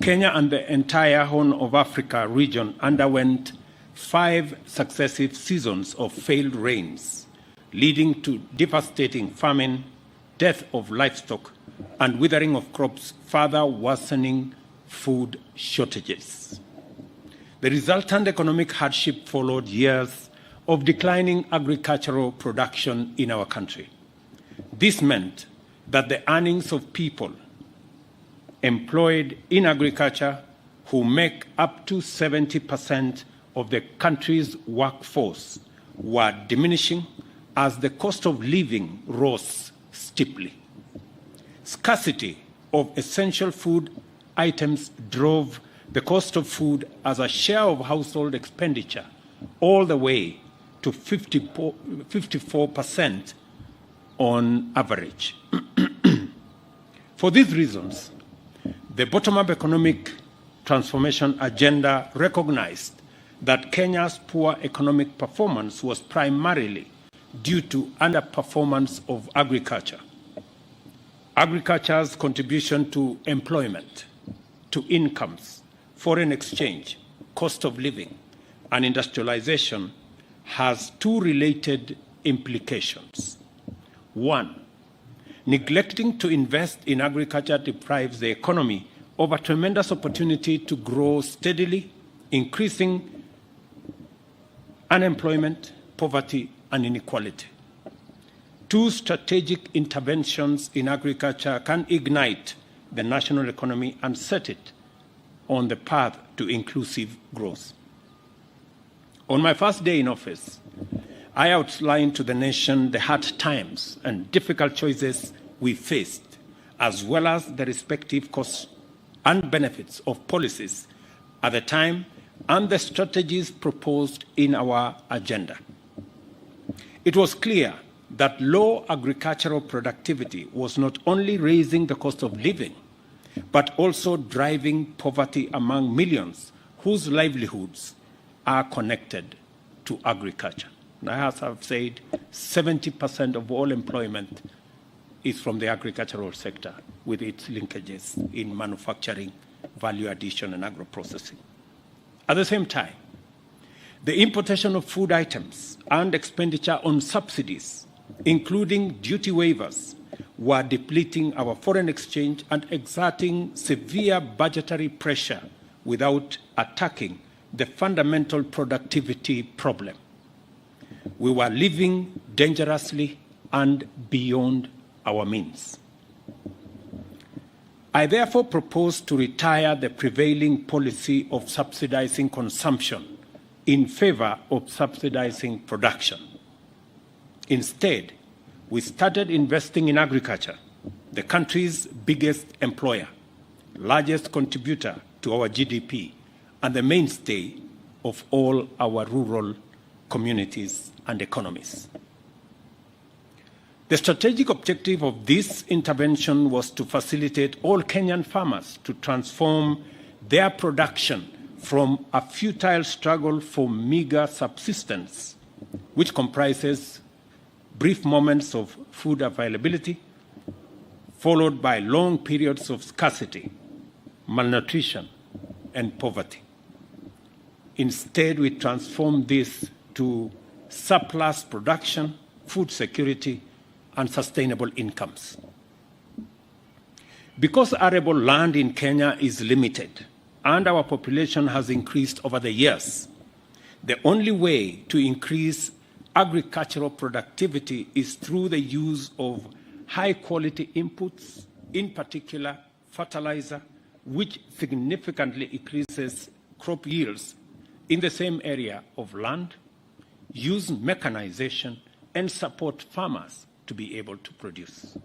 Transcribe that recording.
Kenya and the entire Horn of Africa region underwent 5 successive seasons of failed rains, leading to devastating famine, death of livestock, and withering of crops, further worsening food shortages. The resultant economic hardship followed years of declining agricultural production in our country. This meant that the earnings of people employed in agriculture, who make up to 70% of the country's workforce, were diminishing as the cost of living rose steeply. Scarcity of essential food items drove the cost of food as a share of household expenditure all the way to 54% on average. For these reasons, the bottom-up economic transformation agenda recognized that Kenya's poor economic performance was primarily due to underperformance of agriculture. Agriculture's contribution to employment, to incomes, foreign exchange, cost of living, and industrialization has 2 related implications. 1, neglecting to invest in agriculture deprives the economy of a tremendous opportunity to grow steadily, increasing unemployment, poverty, and inequality. 2 strategic interventions in agriculture can ignite the national economy and set it on the path to inclusive growth. On my first day in office, I outlined to the nation the hard times and difficult choices we faced, as well as the respective costs and benefits of policies at the time and the strategies proposed in our agenda. It was clear that low agricultural productivity was not only raising the cost of living, but also driving poverty among millions whose livelihoods are connected to agriculture. Now, as I've said, 70% of all employment is from the agricultural sector, with its linkages in manufacturing, value addition, and agro-processing. At the same time, the importation of food items and expenditure on subsidies, including duty waivers, were depleting our foreign exchange and exerting severe budgetary pressure without attacking the fundamental productivity problem. We were living dangerously and beyond our means. I therefore propose to retire the prevailing policy of subsidizing consumption in favor of subsidizing production. Instead, we started investing in agriculture, the country's biggest employer, largest contributor to our GDP, and the mainstay of all our rural communities and economies. The strategic objective of this intervention was to facilitate all Kenyan farmers to transform their production from a futile struggle for meager subsistence, which comprises brief moments of food availability, followed by long periods of scarcity, malnutrition, and poverty. Instead, we transformed this to surplus production, food security, and sustainable incomes. Because arable land in Kenya is limited and our population has increased over the years, the only way to increase agricultural productivity is through the use of high-quality inputs, in particular fertilizer, which significantly increases crop yields in the same area of land, use mechanization, and support farmers to be able to produce.